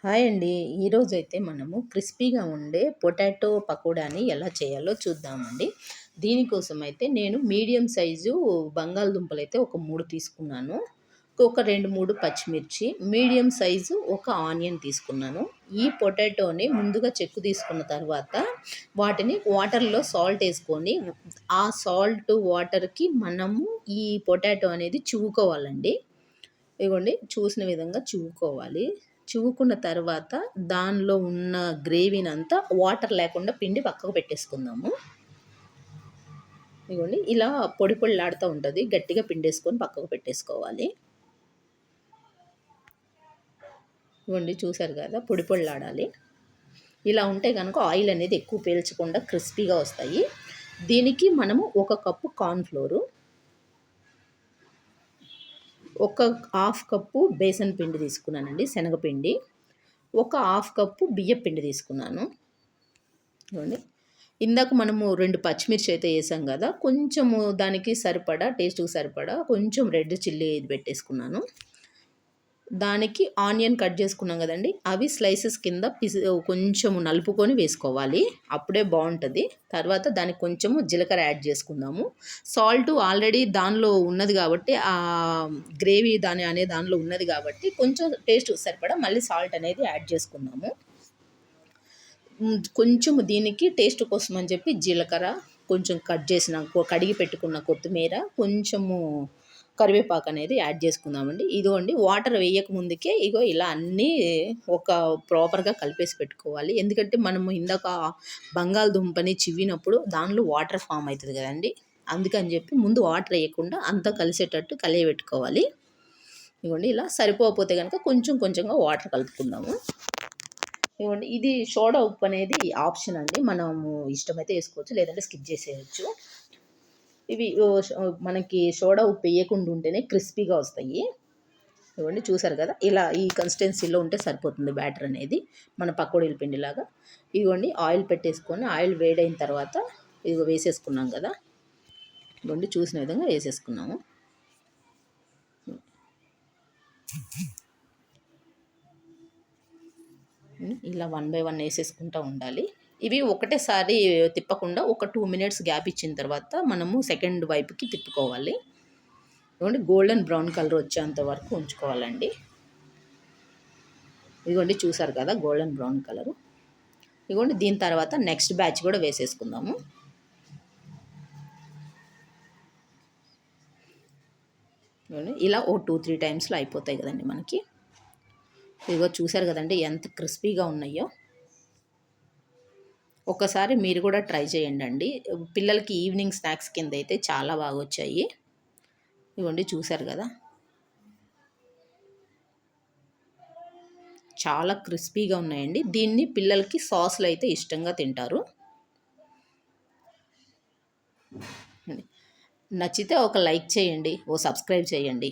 Hi అండి. ఈరోజైతే మనము క్రిస్పీగా ఉండే పొటాటో పకోడాని ఎలా చేయాలో చూద్దామండి. దీనికోసం అయితే నేను మీడియం సైజు బంగాళదుంపలైతే ఒక 3 తీసుకున్నాను. ఒక 2, 3 పచ్చిమిర్చి, మీడియం సైజు ఒక ఆనియన్ తీసుకున్నాను. ఈ పొటాటోని ముందుగా చెక్కు తీసుకున్న తర్వాత వాటిని వాటర్‌లో సాల్ట్ ఏసుకొని, ఆ సాల్ట్ వాటర్‌కి మనము ఈ పొటాటో అనేది చువ్వుకోవాలండి. ఇగోండి చూసిన విధంగా చువ్వుకోవాలి. చువ్వుకున్న తర్వాత దానిలో ఉన్న గ్రేవీనంతా వాటర్ లేకుండా పిండి పక్కకు పెట్టేసుకుందాము. ఇగోండి ఇలా పొడి పొడిలాడుతూ ఉంటది. గట్టిగా పిండేసుకొని పక్కకు పెట్టేసుకోవాలి. ఇగోండి చూసారు కదా! పొడి పొడిలాడాలి. ఇలా ఉంటే గనుక ఆయిల్ అనేది ఎక్కువ పీల్చకుండా క్రిస్పీగా వస్తాయి. దీనికి మనము ఒక కప్పు కార్న్ ఫ్లోరు, ఒక హాఫ్ కప్పు బేసన్ పిండి తీసుకున్నానండి, శనగపిండి. ఒక హాఫ్ కప్పు బియ్యపు పిండి తీసుకున్నాను. చూడండి, ఇందాక మనము 2 పచ్చిమిర్చి అయితే వేసాం కదా, కొంచెము దానికి సరిపడా టేస్ట్‌కి సరిపడా కొంచెం రెడ్ చిల్లీ ఇది పెట్టేసుకున్నాను. దానికి ఆనియన్ కట్ చేసుకున్నాం కదండీ, అవి స్లైసెస్ కింద కొంచెము నలుపుకొని వేసుకోవాలి. అప్పుడే బావుంటది. తర్వాత దానికి కొంచెము జీలకర్ర యాడ్ చేసుకుందాము. సాల్ట్ ఆల్రెడీ దానిలో ఉన్నది కాబట్టి, గ్రేవీ దానిలో ఉన్నది కాబట్టి కొంచెం టేస్ట్‌కి సరిపడా మళ్ళీ సాల్ట్ అనేది యాడ్ చేసుకుందాము. కొంచెం దీనికి టేస్ట్ కోసం అని చెప్పి జీలకర్ర, కొంచెం కడిగి పెట్టుకున్న కొత్తిమీర, కొంచెము కరివేపాకు అనేది యాడ్ చేసుకుందామండి. ఇదిగోండి వాటర్ వేయక ముందుకే ఇలా అన్నీ ఒక ప్రాపర్‌గా కలిపేసి పెట్టుకోవాలి. ఎందుకంటే మనము ఇందాక బంగాళదుంపని చివ్వినప్పుడు దానిలో వాటర్ ఫామ్ అవుతది కదండీ! అందుకని చెప్పి ముందు వాటర్ వేయకుండా అంతా కలిసేటట్టు కలియబెట్టుకోవాలి. ఇదిగోండి ఇలా సరిపోకపోతే గనుక కొంచెం కొంచెంగా వాటర్ కలుపుకుందాము. ఇదిగోండి ఇది సోడా ఉప్పు అనేది ఆప్షన్ అండి. మనము ఇష్టమైతే వేసుకోవచ్చు, లేదంటే స్కిప్ చేసేయొచ్చు. ఇవి మనకి సోడా ఉప్పు వేయకుండా ఉంటేనే క్రిస్పీగా వస్తాయి. ఇవ్వండి చూసారు కదా, ఇలా ఈ కన్సిస్టెన్సీలో ఉంటే సరిపోతుంది బ్యాటర్ అనేది, మన పకోడీల పిండిలాగా. ఇదిగోండి ఆయిల్ పెట్టేసుకొని, ఆయిల్ వేడైన తర్వాత ఇదిగో వేసేసుకున్నాం కదా, ఇదిగోండి చూసిన విధంగా వేసేసుకున్నాము. ఇలా 1 బై 1 వేసేసుకుంటూ ఉండాలి. ఇవి ఒకటేసారి తిప్పకుండా ఒక 2 మినిట్స్ గ్యాప్ ఇచ్చిన తర్వాత మనము సెకండ్ వైపుకి తిప్పుకోవాలి. ఇదిగోండి గోల్డెన్ బ్రౌన్ కలర్ వచ్చేంత వరకు ఉంచుకోవాలండి. ఇదిగోండి చూసారు కదా గోల్డెన్ బ్రౌన్ కలరు. ఇదిగోండి దీని తర్వాత నెక్స్ట్ బ్యాచ్ కూడా వేసేసుకుందాము. ఇలా ఓ 2-3 టైమ్స్లో అయిపోతాయి కదండి మనకి. ఇదిగో చూసారు కదండి ఎంత క్రిస్పీగా ఉన్నాయో. ఒక్కసారి మీరు కూడా ట్రై చేయండి. పిల్లలకి ఈవినింగ్ స్నాక్స్ కింద అయితే చాలా బాగా వచ్చాయి. ఇవ్వండి చూసారు కదా, చాలా క్రిస్పీగా ఉన్నాయండి. దీన్ని పిల్లలకి సాస్లో అయితే ఇష్టంగా తింటారు. నచ్చితే ఒక లైక్ చేయండి, ఓ సబ్స్క్రైబ్ చేయండి.